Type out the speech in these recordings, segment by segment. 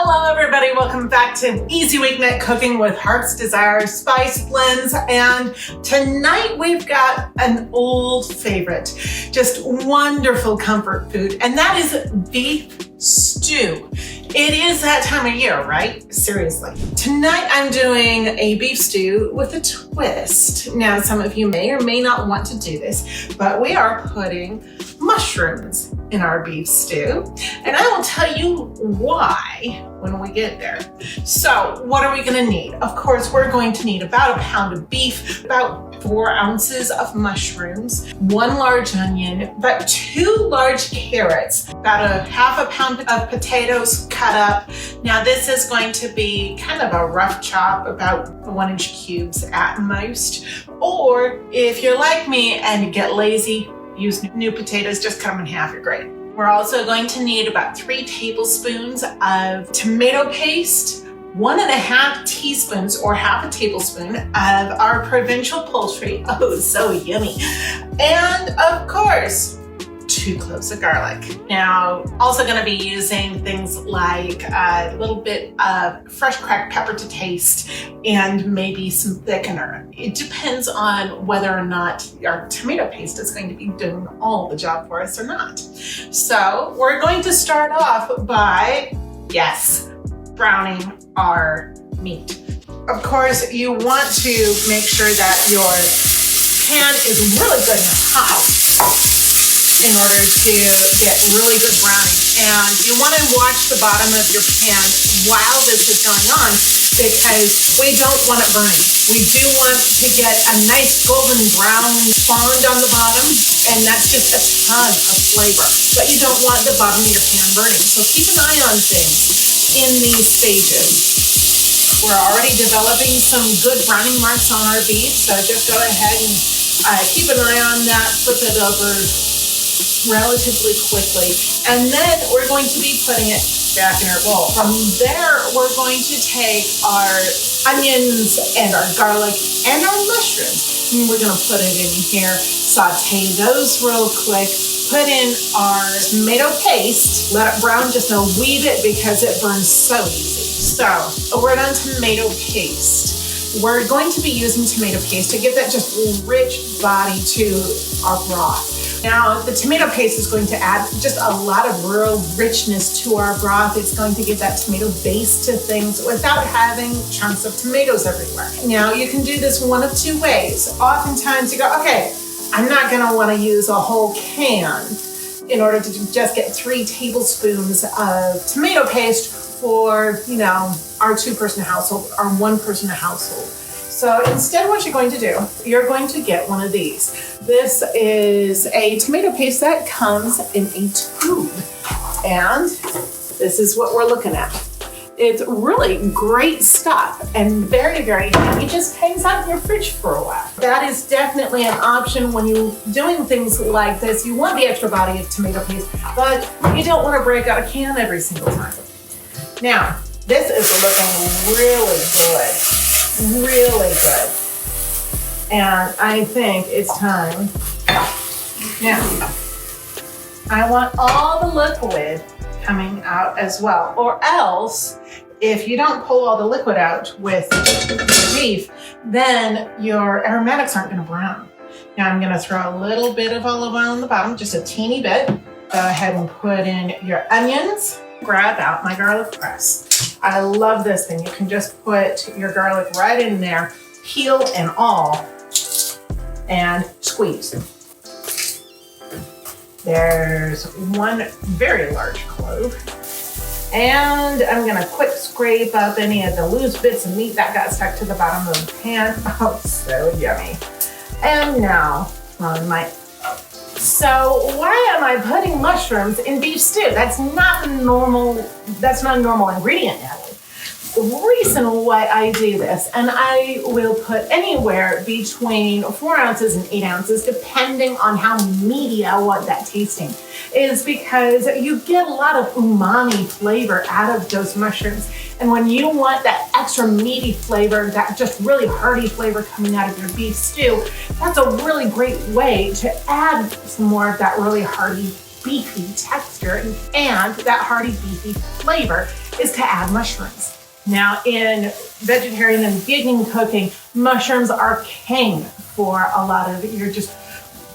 Hello everybody, welcome back to Easy Weeknight Cooking with Heart's Desire Spice Blends, and tonight we've got an old favorite, just wonderful comfort food, and that is beef stew. It is that time of year, right? Seriously. Tonight I'm doing a beef stew with a twist. Now some of you may or may not want to do this, but we are putting mushrooms in our beef stew, and I will tell you why when we get there. So what are we going to need? Of course, we're going to need about a pound of beef, about 4 ounces of mushrooms, 1 large onion, about 2 large carrots, about a half a pound of potatoes cut up. Now this is going to be kind of a rough chop, about 1-inch cubes at most. Or if you're like me and get lazy, use new potatoes, just cut them in half, you're great. We're also going to need about 3 tablespoons of tomato paste, 1.5 teaspoons or half a tablespoon of our Provincial Poultry. Oh, so yummy. And of course, 2 cloves of garlic. Now, also going to be using things like a little bit of fresh cracked pepper to taste and maybe some thickener. It depends on whether or not our tomato paste is going to be doing all the job for us or not. So we're going to start off by, yes, browning our meat. Of course, you want to make sure that your pan is really good and hot in order to get really good browning. And you want to watch the bottom of your pan while this is going on, because we don't want it burning. We do want to get a nice golden brown fond on the bottom, and that's just a ton of flavor. But you don't want the bottom of your pan burning. So keep an eye on things in these stages. We're already developing some good browning marks on our beef, so just go ahead and keep an eye on that, flip it over relatively quickly, and then we're going to be putting it back in our bowl. From there, we're going to take our onions and our garlic and our mushrooms, and we're going to put it in here, saute those real quick, put in our tomato paste, let it brown just a wee bit because it burns so easy. So we're on tomato paste. We're going to be using tomato paste to give that just rich body to our broth. Now, the tomato paste is going to add just a lot of real richness to our broth. It's going to give that tomato base to things without having chunks of tomatoes everywhere. Now, you can do this one of 2 ways. Oftentimes you go, okay, I'm not going to want to use a whole can in order to just get 3 tablespoons of tomato paste for, our 2-person household, our 1-person household. So instead, what you're going to do, you're going to get one of these. This is a tomato paste that comes in a tube, and this is what we're looking at. It's really great stuff and very, very handy. It just hangs out in your fridge for a while. That is definitely an option when you're doing things like this. You want the extra body of tomato paste, but you don't want to break out a can every single time. Now, this is looking really good, and I think it's time. Now, I want all the liquid coming out as well, or else if you don't pull all the liquid out with the beef, then your aromatics aren't going to brown. Now I'm going to throw a little bit of olive oil on the bottom, just a teeny bit. Go ahead and put in your onions. Grab out my garlic press. I love this thing. You can just put your garlic right in there, peel and all, and squeeze. There's 1 very large clove. And I'm gonna quick scrape up any of the loose bits of meat that got stuck to the bottom of the pan. Oh, so yummy. And now on my... So why am I putting mushrooms in beef stew? That's not a normal ingredient, Natalie. The reason why I do this, and I will put anywhere between 4 ounces and 8 ounces, depending on how meaty I want that tasting, is because you get a lot of umami flavor out of those mushrooms. And when you want that extra meaty flavor, that just really hearty flavor coming out of your beef stew, that's a really great way to add some more of that really hearty beefy texture and that hearty beefy flavor is to add mushrooms. Now in vegetarian and vegan cooking, mushrooms are king for a lot of your just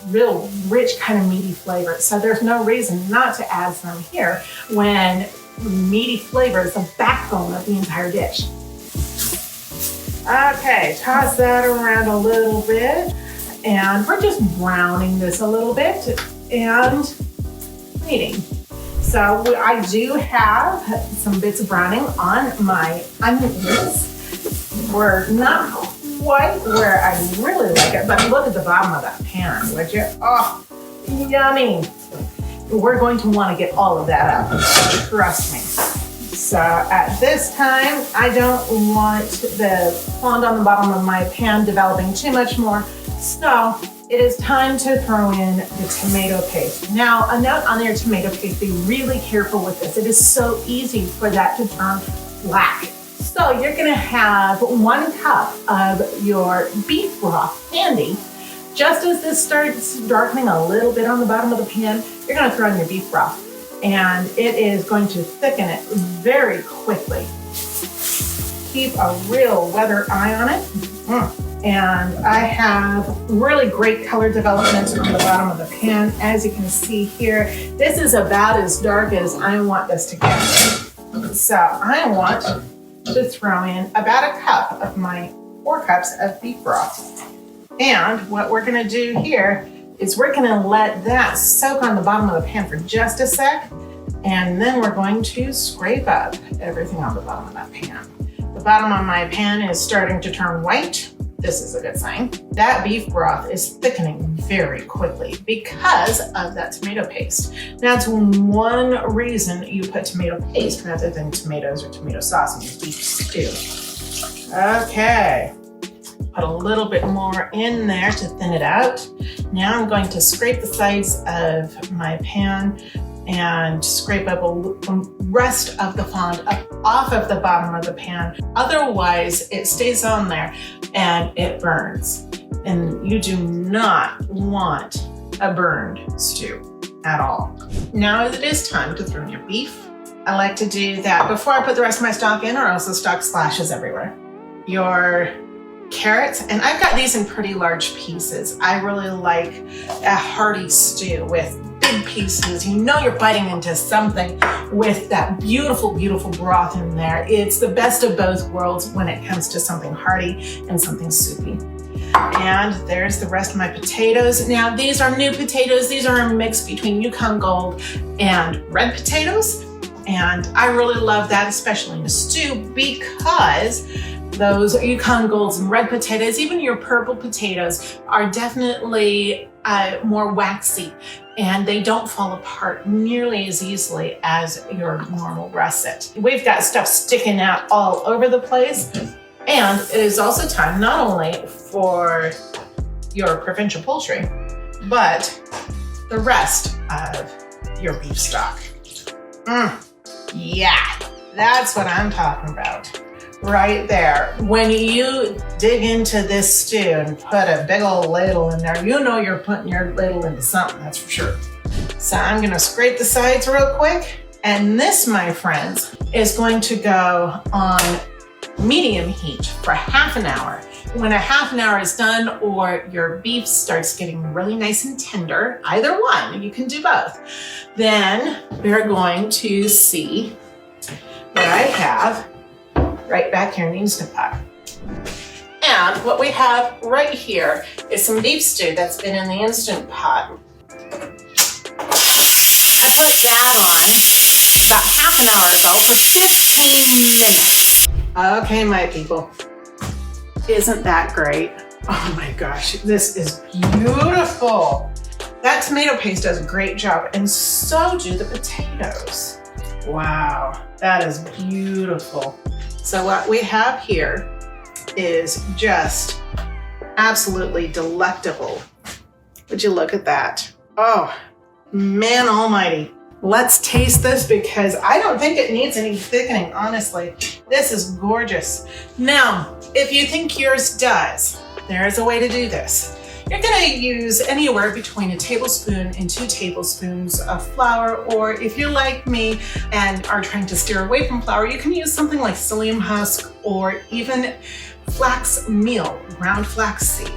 real rich kind of meaty flavor. So there's no reason not to add some here when meaty flavor is the backbone of the entire dish. Okay, toss that around a little bit. And we're just browning this a little bit and waiting. So I do have some bits of browning on my onions. We're not quite where I really like it, but look at the bottom of that pan, would you? Oh, yummy. We're going to want to get all of that up, trust me. So at this time, I don't want the fond on the bottom of my pan developing too much more. So it is time to throw in the tomato paste. Now, a note on your tomato paste, be really careful with this. It is so easy for that to turn black. So you're gonna have 1 cup of your beef broth handy. Just as this starts darkening a little bit on the bottom of the pan, you're gonna throw in your beef broth. And it is going to thicken it very quickly. Keep a real weather eye on it. And I have really great color development on the bottom of the pan. As you can see here, this is about as dark as I want this to get. So I want to throw in about a cup of my 4 cups of beef broth. And what we're gonna do here is we're gonna let that soak on the bottom of the pan for just a sec. And then we're going to scrape up everything on the bottom of that pan. The bottom of my pan is starting to turn white. This is a good sign. That beef broth is thickening very quickly because of that tomato paste. That's one reason you put tomato paste rather than tomatoes or tomato sauce in your beef stew. Okay, put a little bit more in there to thin it out. Now I'm going to scrape the sides of my pan and scrape up the rest of the fond up off of the bottom of the pan. Otherwise, it stays on there and it burns. And you do not want a burned stew at all. Now it is time to throw in your beef. I like to do that before I put the rest of my stock in, or else the stock splashes everywhere. Your carrots, and I've got these in pretty large pieces. I really like a hearty stew with big pieces. You know you're biting into something with that beautiful, beautiful broth in there. It's the best of both worlds when it comes to something hearty and something soupy. And there's the rest of my potatoes. Now these are new potatoes. These are a mix between Yukon Gold and red potatoes. And I really love that, especially in a stew, because those Yukon Golds and red potatoes, even your purple potatoes, are definitely more waxy and they don't fall apart nearly as easily as your normal russet. We've got stuff sticking out all over the place. And it is also time not only for your provincial poultry, but the rest of your beef stock. Yeah, that's what I'm talking about. Right there. When you dig into this stew and put a big old ladle in there, you know you're putting your ladle into something, that's for sure. So I'm gonna scrape the sides real quick. And this, my friends, is going to go on medium heat for half an hour. When a half an hour is done, or your beef starts getting really nice and tender, either one, you can do both, then we're going to see what I have right back here in the Instant Pot. And what we have right here is some beef stew that's been in the Instant Pot. I put that on about half an hour ago for 15 minutes. Okay, my people, isn't that great? Oh my gosh, this is beautiful. That tomato paste does a great job, and so do the potatoes. Wow, that is beautiful. So what we have here is just absolutely delectable. Would you look at that? Oh, man almighty. Let's taste this because I don't think it needs any thickening, honestly. This is gorgeous. Now, if you think yours does, there is a way to do this. You're gonna use anywhere between a tablespoon and 2 tablespoons of flour, or if you're like me and are trying to steer away from flour, you can use something like psyllium husk or even flax meal, ground flax seed.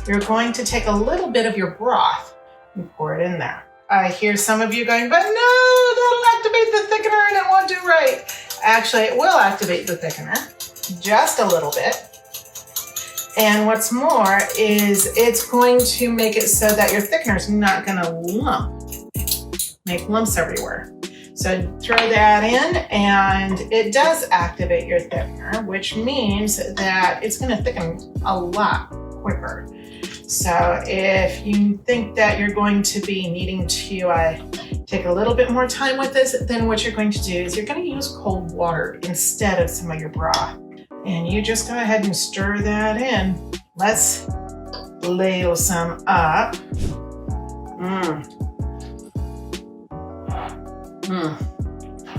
You're going to take a little bit of your broth and pour it in there. I hear some of you going, but no, that'll activate the thickener and it won't do right. Actually, it will activate the thickener, just a little bit. And what's more is it's going to make it so that your thickener is not gonna make lumps everywhere. So throw that in and it does activate your thickener, which means that it's gonna thicken a lot quicker. So if you think that you're going to be needing to take a little bit more time with this, then what you're going to do is you're going to use cold water instead of some of your broth. And you just go ahead and stir that in. Let's ladle some up.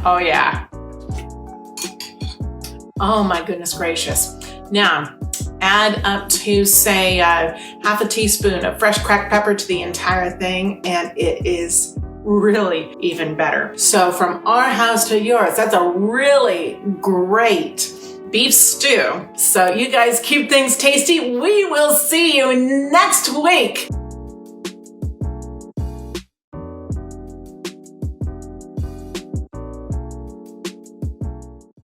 Oh yeah. Oh my goodness gracious. Now, add up to, say, half a teaspoon of fresh cracked pepper to the entire thing, and it is really even better. So from our house to yours, that's a really great beef stew. So you guys keep things tasty. We will see you next week.